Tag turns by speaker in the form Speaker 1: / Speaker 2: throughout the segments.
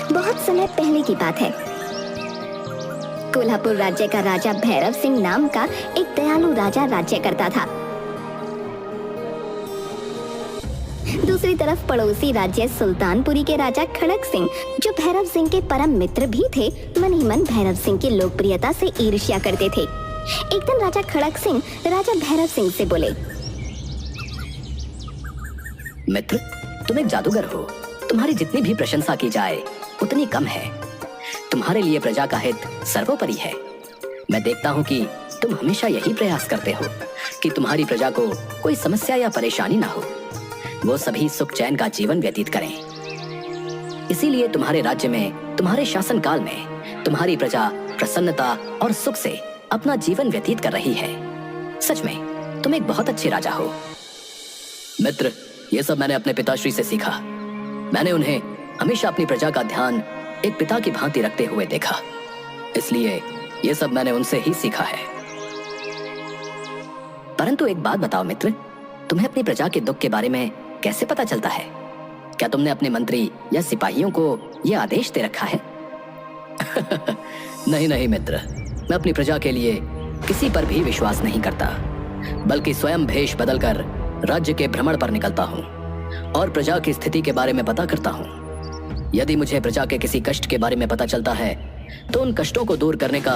Speaker 1: बहुत समय पहले की बात है। कोल्हापुर राज्य का राजा भैरव सिंह नाम का एक दयालु राजा राज्य करता था। दूसरी तरफ पड़ोसी राज्य सुल्तानपुरी के राजा खड़क सिंह, जो भैरव सिंह के परम मित्र भी थे, मन ही मन भैरव सिंह की लोकप्रियता से ईर्ष्या करते थे। एक दिन राजा खड़क सिंह राजा भैरव सिंह से बोले,
Speaker 2: मित्र, तुम एक जादूगर हो। तुम्हारी जितनी भी प्रशंसा की जाए उतनी कम है। तुम्हारे लिए प्रजा का हित सर्वोपरि है। मैं देखता हूँ कि तुम हमेशा यही प्रयास करते हो कि तुम्हारी प्रजा को कोई समस्या या परेशानी ना हो, वो सभी सुख चैन का जीवन व्यतीत करें। इसीलिए तुम्हारे राज्य में, तुम्हारे शासन काल में तुम्हारी प्रजा प्रसन्नता और सुख से अपना जीवन व्यतीत कर रही है। सच में तुम एक बहुत अच्छे राजा हो। मित्र, ये सब मैंने अपने पिताश्री से सीखा। मैंने उन्हें हमेशा अपनी प्रजा का ध्यान एक पिता की भांति रखते हुए देखा, इसलिए ये सब मैंने उनसे ही सीखा है। परंतु एक बात बताओ मित्र, तुम्हें अपनी प्रजा के दुख के बारे में कैसे पता चलता है? क्या तुमने अपने मंत्री या सिपाहियों को यह आदेश दे रखा है? नहीं नहीं मित्र, मैं अपनी प्रजा के लिए किसी पर भी विश्वास नहीं करता, बल्कि स्वयं भेष बदलकर राज्य के भ्रमण पर निकलता हूँ और प्रजा की स्थिति के बारे में पता करता हूँ। यदि मुझे प्रजा के किसी कष्ट के बारे में पता चलता है तो उन कष्टों को दूर करने का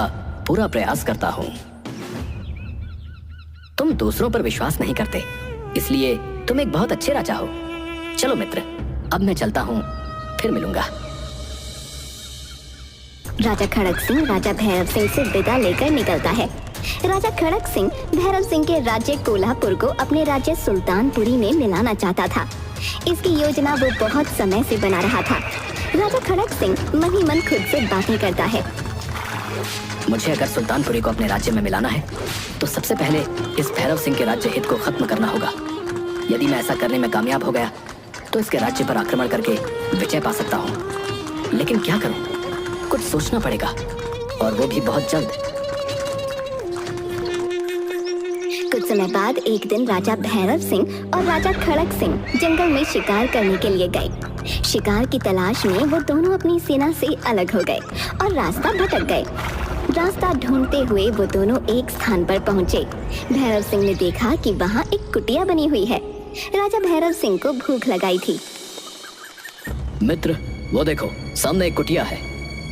Speaker 2: पूरा प्रयास करता हूँ। तुम दूसरों पर विश्वास नहीं करते, इसलिए तुम एक बहुत अच्छे राजा हो। चलो मित्र, अब मैं चलता हूँ, फिर मिलूंगा।
Speaker 1: राजा खड़क सिंह राजा भैरव सिंह से विदा लेकर निकलता है। राजा खड़क सिंह भैरव सिंह के राज्य कोल्हापुर को अपने राज्य सुल्तानपुरी में मिलाना चाहता था। इसकी योजना वो बहुत समय से बना रहा था। राजा खड़क सिंह मन ही मन खुद से बातें करता है।
Speaker 2: मुझे अगर सुल्तानपुरी को अपने राज्य में मिलाना है तो सबसे पहले इस भैरव सिंह के राज्य हित को खत्म करना होगा। यदि मैं ऐसा करने में कामयाब हो गया तो इसके राज्य पर आक्रमण करके विजय पा सकता हूँ। लेकिन क्या करूँ, कुछ सोचना पड़ेगा, और वो भी बहुत जल्द।
Speaker 1: कुछ समय बाद एक दिन राजा भैरव सिंह और राजा खड़क सिंह जंगल में शिकार करने के लिए गए। शिकार की तलाश में वो दोनों अपनी सेना से अलग हो गए और रास्ता भटक गए। रास्ता ढूंढते हुए वो दोनों एक स्थान पर पहुंचे। भैरव सिंह ने देखा कि वहाँ एक कुटिया बनी हुई है। राजा भैरव सिंह को भूख लगाई थी।
Speaker 2: मित्र, वो देखो, सामने एक कुटिया है।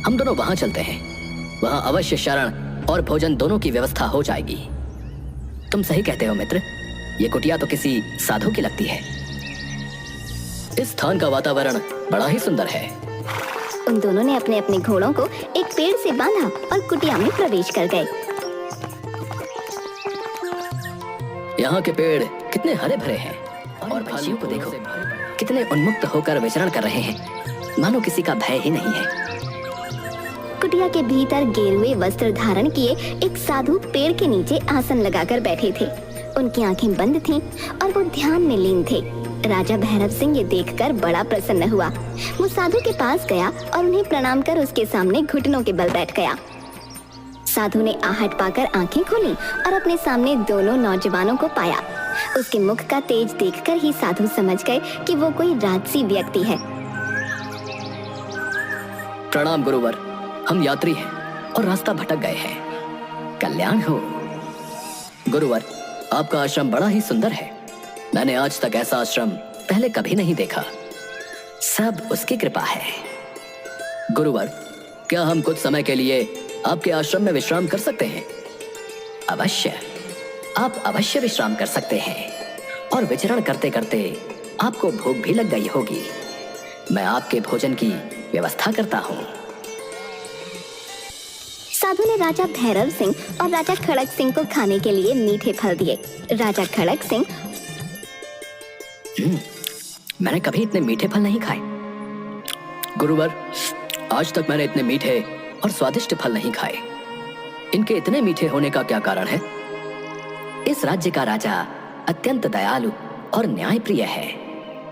Speaker 2: हम दोनों वहाँ चलते हैं। वहाँ अवश्य शरण और भोजन दोनों की व्यवस्था हो जाएगी। तुम सही कहते हो मित्र, ये कुटिया तो किसी साधु की लगती है। इस स्थान का वातावरण बड़ा ही सुंदर है।
Speaker 1: उन दोनों ने अपने अपने घोड़ों को एक पेड़ से बांधा और कुटिया में प्रवेश कर गए।
Speaker 2: यहाँ के पेड़ कितने हरे भरे हैं, और पक्षियों को देखो, कितने उन्मुक्त होकर विचरण कर रहे हैं, मानो किसी का भय ही नहीं है।
Speaker 1: कुटिया के भीतर गेरुए वस्त्र धारण किए एक साधु पेड़ के नीचे आसन लगाकर बैठे थे। उनकी आंखें बंद थीं और वो ध्यान में लीन थे। राजा भैरव सिंह ये देखकर बड़ा प्रसन्न हुआ। वो साधु के पास गया और उन्हें प्रणाम कर उसके सामने घुटनों के बल बैठ गया। साधु ने आहट पाकर आंखें खोली और अपने सामने दोनों नौजवानों को पाया। उसके मुख का तेज देखकर ही साधु समझ गए कि वो कोई राजसी व्यक्ति है।
Speaker 2: प्रणाम गुरुवर, हम यात्री हैं और रास्ता भटक गए हैं। कल्याण हो। गुरुवर, आपका आश्रम बड़ा ही सुंदर है। मैंने आज तक ऐसा आश्रम पहले कभी नहीं देखा। सब उसकी कृपा है। गुरुवर, क्या हम कुछ समय के लिए आपके आश्रम में विश्राम कर सकते हैं? अवश्य, आप अवश्य विश्राम कर सकते हैं, और विचरण करते करते आपको भूख भी लग गई होगी। मैं आपके भोजन की व्यवस्था करता हूँ।
Speaker 1: साधु ने राजा भैरव सिंह और राजा खड़क सिंह को खाने के लिए मीठे फल दिए। राजा खड़क सिंह,
Speaker 2: मैंने कभी इतने मीठे फल नहीं खाए। गुरुवर, आज तक मैंने इतने मीठे और स्वादिष्ट फल नहीं खाए। इनके इतने मीठे होने का क्या कारण है? इस राज्य का राजा अत्यंत दयालु और न्यायप्रिय है,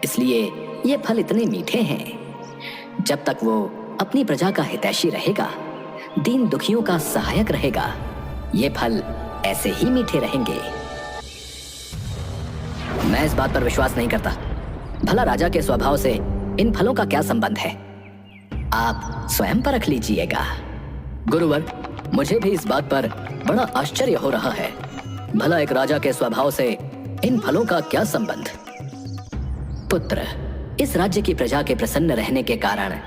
Speaker 2: इसलिए ये फल इतने मीठे हैं। जब तक वो अपनी प्रजा का हितैषी रहेगा, दीन दुखियों का सहायक रहेगा, ये फल ऐसे ही मीठे रहेंगे। मैं इस बात पर विश्वास नहीं करता। भला राजा के स्वभाव से इन फलों का क्या संबंध है? आप स्वयं परख लीजिएगा। गुरुवर, मुझे भी इस बात पर बड़ा आश्चर्य हो रहा है। भला एक राजा के स्वभाव से इन फलों का क्या संबंध? पुत्र, इस राज्य की प्रजा के प्रसन्न रहने के कारण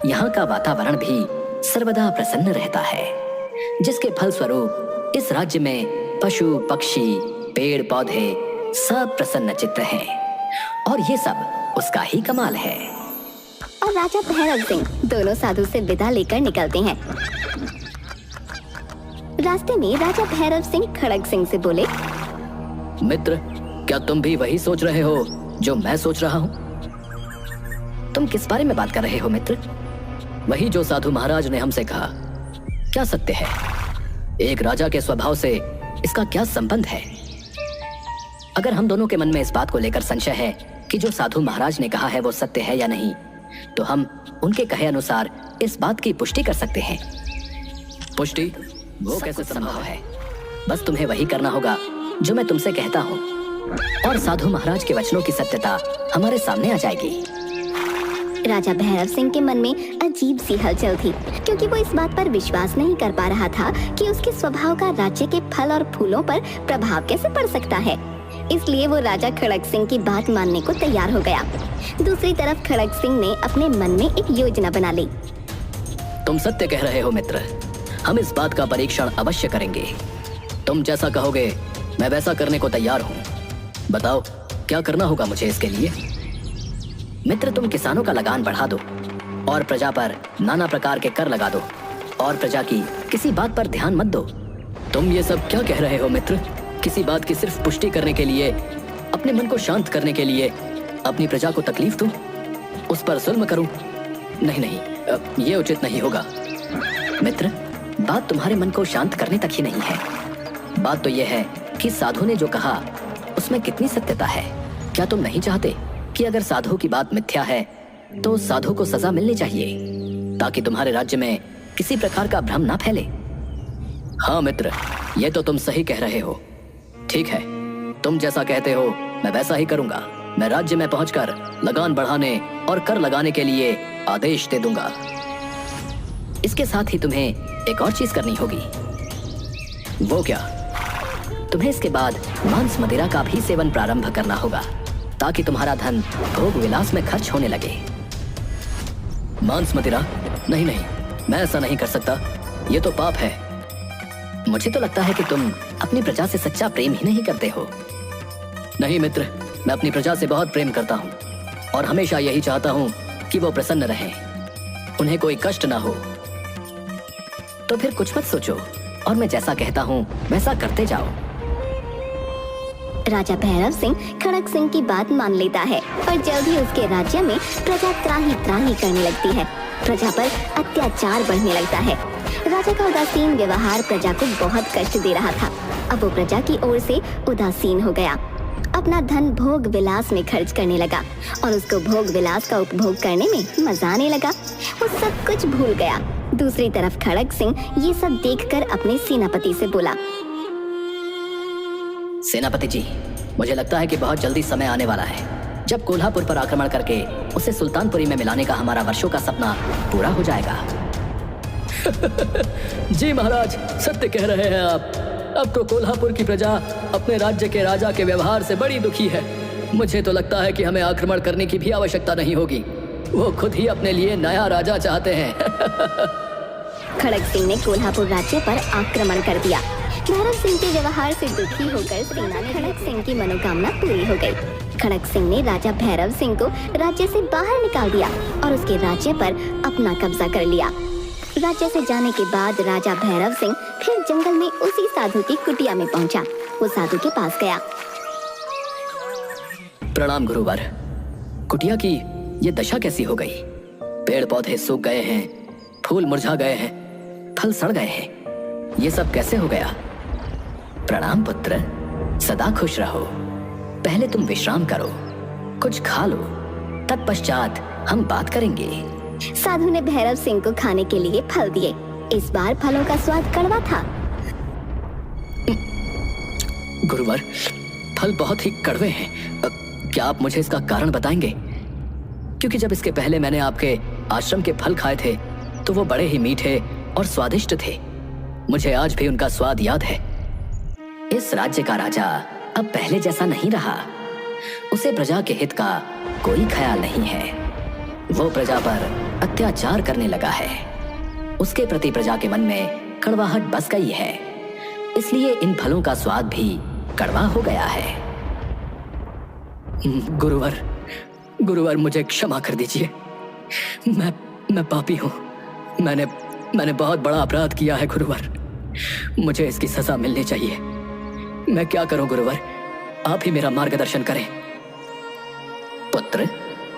Speaker 2: यहाँ का वातावरण भी सर्वदा प्रसन्न रहता है, जिसके फलस्वरूप इस राज्य में पशु पक्षी पेड़ पौधे सब प्रसन्न चित्त हैं, और ये सब उसका ही कमाल है।
Speaker 1: और राजा भैरव सिंह दोनों साधु से विदा लेकर निकलते हैं। रास्ते में राजा भैरव सिंह खड़ग सिंह से बोले,
Speaker 2: मित्र, क्या तुम भी वही सोच रहे हो जो मैं सोच रहा हूँ? तुम किस बारे में बात कर रहे हो मित्र? वही जो साधु महाराज ने हमसे कहा। क्या सत्य है? एक राजा के स्वभाव से इसका क्या संबंध है? अगर हम दोनों के मन में इस बात को लेकर संशय है कि जो साधु महाराज ने कहा है वो सत्य है या नहीं, तो हम उनके कहे अनुसार इस बात की पुष्टि कर सकते हैं। पुष्टि? वो कैसे संभव है? बस तुम्हें वही करना होगा जो मैं तुमसे कहता हूँ, और साधु महाराज के वचनों की सत्यता हमारे सामने आ जाएगी।
Speaker 1: राजा भैरव सिंह के मन में अजीब सी हलचल थी, क्योंकि वो इस बात पर विश्वास नहीं कर पा रहा था कि उसके स्वभाव का राज्य के फल और फूलों पर प्रभाव कैसे पड़ सकता है। इसलिए वो राजा खड़ग सिंह की बात मानने को तैयार हो गया। दूसरी तरफ खड़ग सिंह ने अपने मन में एक योजना बना ली।
Speaker 2: तुम सत्य कह रहे हो मित्र, हम इस बात का परीक्षण अवश्य करेंगे। तुम जैसा कहोगे मैं वैसा करने को तैयार हूँ। बताओ क्या करना होगा मुझे इसके लिए? मित्र, तुम किसानों का लगान बढ़ा दो और प्रजा पर नाना प्रकार के कर लगा दो, और प्रजा की किसी बात पर ध्यान मत दो। तुम ये सब क्या कह रहे हो मित्र? किसी बात की सिर्फ पुष्टि करने के लिए, अपने मन को शांत करने के लिए अपनी प्रजा को तकलीफ दूं, उस पर जुल्म करूं? नहीं नहीं, ये उचित नहीं होगा। मित्र, बात तुम्हारे मन को शांत करने तक ही नहीं है। बात तो यह है कि साधु ने जो कहा उसमें कितनी सत्यता है। क्या तुम नहीं चाहते कि अगर साधु की बात मिथ्या है तो साधु को सजा मिलनी चाहिए, ताकि तुम्हारे राज्य में किसी प्रकार का भ्रम ना फैले? हाँ मित्र, ये तो तुम सही कह रहे हो। ठीक है, तुम जैसा कहते हो मैं वैसा ही करूंगा। मैं राज्य में पहुंचकर लगान बढ़ाने और कर लगाने के लिए आदेश दे दूंगा। इसके साथ ही तुम्हें एक और चीज करनी होगी। वो क्या? तुम्हें इसके बाद मांस मदिरा का भी सेवन प्रारंभ करना होगा, ताकि तुम्हारा धन भोग विलास में खर्च होने लगे। मांस मदिरा? नहीं नहीं, मैं ऐसा नहीं कर सकता। ये तो पाप है। मुझे तो लगता है कि तुम अपनी प्रजा से सच्चा प्रेम ही नहीं करते हो। नहीं मित्र, मैं अपनी प्रजा से बहुत प्रेम करता हूँ, और हमेशा यही चाहता हूँ कि वो प्रसन्न रहें, उन्हें कोई कष्ट ना हो। तो फिर कुछ मत सोचो, और मैं जैसा कहता हूँ वैसा करते जाओ।
Speaker 1: राजा भैरव सिंह खड़ग सिंह की बात मान लेता है, और जल्द ही उसके राज्य में प्रजा त्राही त्राही करने लगती है। प्रजा पर अत्याचार बढ़ने लगता है। राजा का उदासीन व्यवहार प्रजा को बहुत कष्ट दे रहा था। अब वो प्रजा की ओर से उदासीन हो गया। अपना धन भोग विलास में खर्च करने लगा, और उसको भोग विलास का उपभोग करने में मजा आने लगा। वो सब कुछ भूल गया। दूसरी तरफ खड़ग सिंह ये सब देखकर अपने सेनापति से बोला,
Speaker 2: सेनापति जी, मुझे लगता है कि बहुत जल्दी समय आने वाला है जब कोल्हापुर पर आक्रमण करके उसे सुल्तानपुरी में मिलाने का हमारा वर्षों का सपना पूरा हो जाएगा। जी महाराज, सत्य कह रहे हैं आप। अब तो कोल्हापुर की प्रजा अपने राज्य के राजा के व्यवहार से बड़ी दुखी है। मुझे तो लगता है कि हमें आक्रमण करने की भी आवश्यकता नहीं होगी। वो खुद ही अपने लिए नया राजा चाहते हैं।
Speaker 1: खड़ग सिंह ने कोल्हापुर राज्य पर आक्रमण कर दिया। भैरव सिंह के व्यवहार से दुखी होकर सेना ने खड़ग सिंह की मनोकामना पूरी हो गई। खड़ग सिंह ने राजा भैरव सिंह को राज्य से बाहर निकाल दिया और उसके राज्य पर अपना कब्जा कर लिया। राज्य से जाने के बाद राजा भैरव सिंह फिर जंगल में उसी साधु की कुटिया में पहुंचा। वो साधु के पास गया।
Speaker 2: प्रणाम गुरुवर। कुटिया की ये दशा कैसी हो गई? पेड़ पौधे सूख गए हैं, फूल मुरझा गए हैं, फल सड़ गए हैं। ये सब कैसे हो गया? प्रणाम पुत्र, सदा खुश रहो। पहले तुम विश्राम करो, कुछ खा लो, तत्पश्चात हम बात करेंगे।
Speaker 1: साधु ने भैरव सिंह को खाने के लिए फल दिए। इस बार फलों का स्वाद कड़वा था।
Speaker 2: गुरुवर, फल बहुत ही कड़वे हैं। क्या आप मुझे इसका कारण बताएंगे? क्योंकि जब इसके पहले मैंने आपके आश्रम के फल खाए थे तो वो बड़े ही मीठे और स्वादिष्ट थे। मुझे आज भी उनका स्वाद याद है। इस राज्य का राजा अब पहले जैसा नहीं रहा। उसे प्रजा के हित का कोई ख्याल नहीं है। वो प्रजा पर अत्याचार करने लगा है। उसके प्रति प्रजा के मन में कड़वाहट बस गई है, इसलिए इन फलों का स्वाद भी कड़वा हो गया है। गुरुवर मुझे क्षमा कर दीजिए। मैं पापी हूँ। मैंने बहुत बड़ा अपराध किया है गुरुवर। मुझे इसकी सजा मिलनी चाहिए। मैं क्या करूं गुरुवर? आप ही मेरा मार्गदर्शन करें। पुत्र,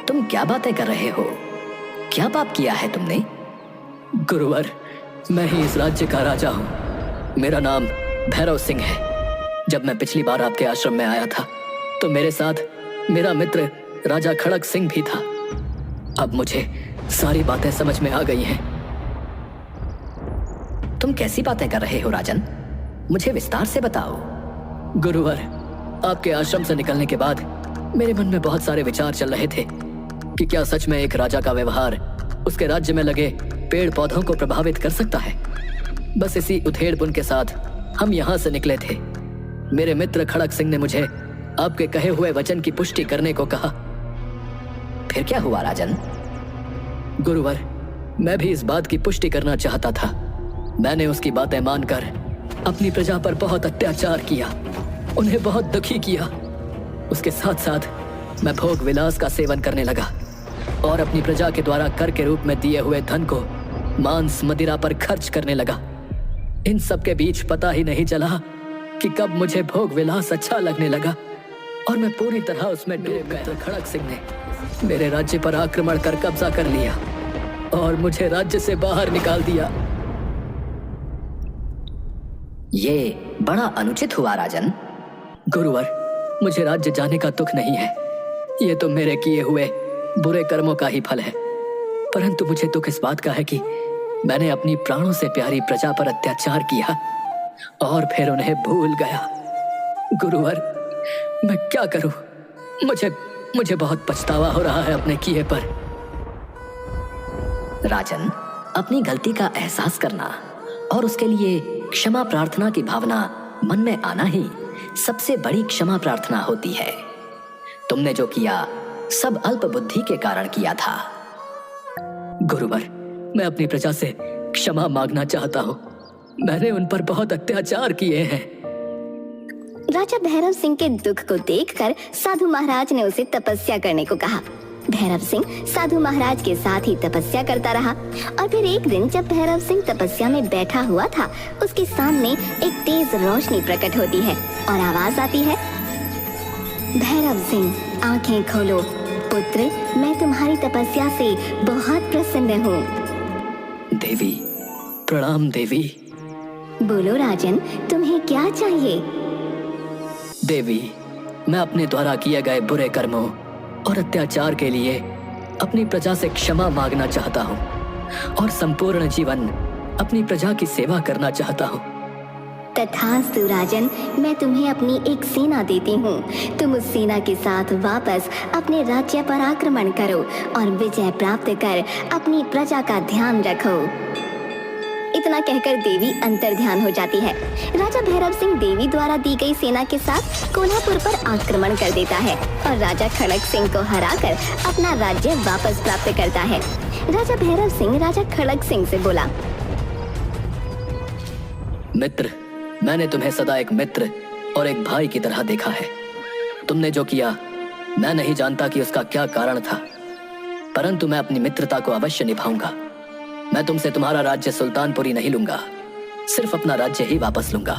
Speaker 2: तुम क्या बातें कर रहे हो? क्या पाप किया है तुमने? गुरुवर, मैं ही इस राज्य का राजा हूँ। मेरा नाम भैरव सिंह है। जब मैं पिछली बार आपके आश्रम में आया था तो मेरे साथ मेरा मित्र राजा खड़क सिंह भी था। अब मुझे सारी बातें समझ में आ गई हैं। तुम कैसी बातें कर रहे हो राजन? मुझे विस्तार से बताओ। गुरुवर, आपके आश्रम से निकलने के बाद मेरे मन में बहुत सारे विचार चल रहे थे कि क्या सच में एक राजा का व्यवहार उसके राज्य में लगे पेड़ पौधों को प्रभावित कर सकता है। बस इसी उधेड़पुन के साथ हम यहाँ से निकले थे। मेरे मित्र खड़क सिंह ने मुझे आपके कहे हुए वचन की पुष्टि करने को कहा। फिर क्या हुआ राजन? गुरुवर, मैं भी इस बात की पुष्टि करना चाहता था। मैंने उसकी बातें मानकर अपनी प्रजा पर बहुत अत्याचार किया, उन्हें बहुत दुखी किया। उसके साथ साथ मैं भोग विलास का सेवन करने लगा और अपनी प्रजा के द्वारा कर के रूप में दिए हुए धन को मांस मदिरा पर खर्च करने लगा। इन सब के बीच पता ही नहीं चला कि कब मुझे भोग विलास अच्छा लगने लगा और मैं पूरी तरह उसमें डूब गया। खड़क सिंह ने मेरे राज्य पर आक्रमण कर कब्जा कर लिया और मुझे राज्य से बाहर निकाल दिया। ये बड़ा अनुचित हुआ राजन। गुरुवर, मुझे राज्य जाने का दुख नहीं है। ये तो मेरे किए हुए बुरे कर्मों का ही फल है। परंतु मुझे दुख इस बात का है कि मैंने अपनी प्राणों से प्यारी प्रजा पर अत्याचार किया और फिर उन्हें भूल गया। गुरुवर, मैं क्या करूं? मुझे बहुत पछतावा हो रहा है अपने किए पर। राजन, अपनी गलती का एहसास करना और उसके लिए क्षमा प्रार्थना की भावना मन में आना ही सबसे बड़ी क्षमा प्रार्थना होती है। तुमने जो किया सब अल्प बुद्धि के कारण किया था। गुरुवर, मैं अपनी प्रजा से क्षमा मांगना चाहता हूँ। मैंने उन पर बहुत अत्याचार किए हैं।
Speaker 1: राजा भैरव सिंह के दुख को देखकर साधु महाराज ने उसे तपस्या करने को कहा। भैरव सिंह साधु महाराज के साथ ही तपस्या करता रहा और फिर एक दिन जब भैरव सिंह तपस्या में बैठा हुआ था, उसके सामने एक तेज रोशनी प्रकट होती है और आवाज आती है, भैरव सिंह, आंखें खोलो। पुत्र, मैं तुम्हारी तपस्या से बहुत प्रसन्न हूँ।
Speaker 2: देवी, प्रणाम देवी।
Speaker 1: बोलो राजन, तुम्हें क्या चाहिए?
Speaker 2: देवी, मैं अपने द्वारा किए गए बुरे कर्मों और अत्याचार के लिए अपनी प्रजा से क्षमा मांगना चाहता हूँ और संपूर्ण जीवन अपनी प्रजा की सेवा करना चाहता हूँ।
Speaker 1: तथास्तु राजन, मैं तुम्हें अपनी एक सेना देती हूँ। तुम उस सेना के साथ वापस अपने राज्य पर आक्रमण करो और विजय प्राप्त कर अपनी प्रजा का ध्यान रखो। इतना कहकर देवी अंतर्ध्यान हो जाती है। राजा भैरव सिंह देवी द्वारा दी गई सेना के साथ कोल्हापुर पर आक्रमण कर देता है और राजा खड़क सिंह को हराकर अपना राज्य वापस प्राप्त करता है। राजा भैरव सिंह राजा खड़क सिंह से बोला,
Speaker 2: मित्र, मैंने तुम्हें सदा एक मित्र और एक भाई की तरह देखा है। तुमने जो किया मैं नहीं जानता कि उसका क्या कारण था, परंतु मैं अपनी मित्रता को अवश्य निभाऊंगा। मैं तुमसे तुम्हारा राज्य सुल्तानपुरी नहीं लूंगा, सिर्फ अपना राज्य ही वापस लूंगा।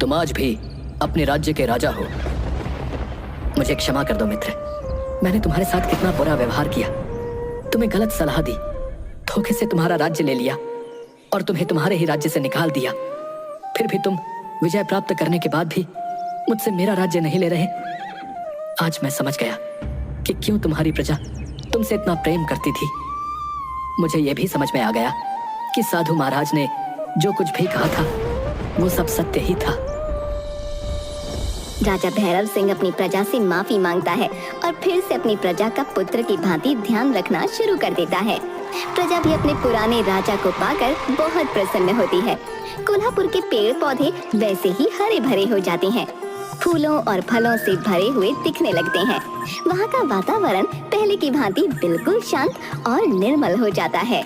Speaker 2: तुम आज भी अपने राज्य के राजा हो। मुझे क्षमा कर दो मित्र, मैंने तुम्हारे साथ कितना बुरा व्यवहार किया, तुम्हें गलत सलाह दी, धोखे से तुम्हारा राज्य ले लिया और तुम्हें तुम्हारे ही राज्य से निकाल दिया। फिर भी तुम विजय प्राप्त करने के बाद भी मुझसे मेरा राज्य नहीं ले रहे। आज मैं समझ गया कि क्यों तुम्हारी प्रजा तुमसे इतना प्रेम करती थी। मुझे यह भी समझ में आ गया कि साधु महाराज ने जो कुछ भी कहा था वो सब सत्य ही था।
Speaker 1: राजा भैरव सिंह अपनी प्रजा से माफी मांगता है और फिर से अपनी प्रजा का पुत्र की भांति ध्यान रखना शुरू कर देता है। प्रजा भी अपने पुराने राजा को पाकर बहुत प्रसन्न होती है। कोल्हापुर के पेड़ पौधे वैसे ही हरे भरे हो जाते हैं, फूलों और फलों से भरे हुए दिखने लगते हैं। वहाँ का वातावरण पहले की भांति बिल्कुल शांत और निर्मल हो जाता है।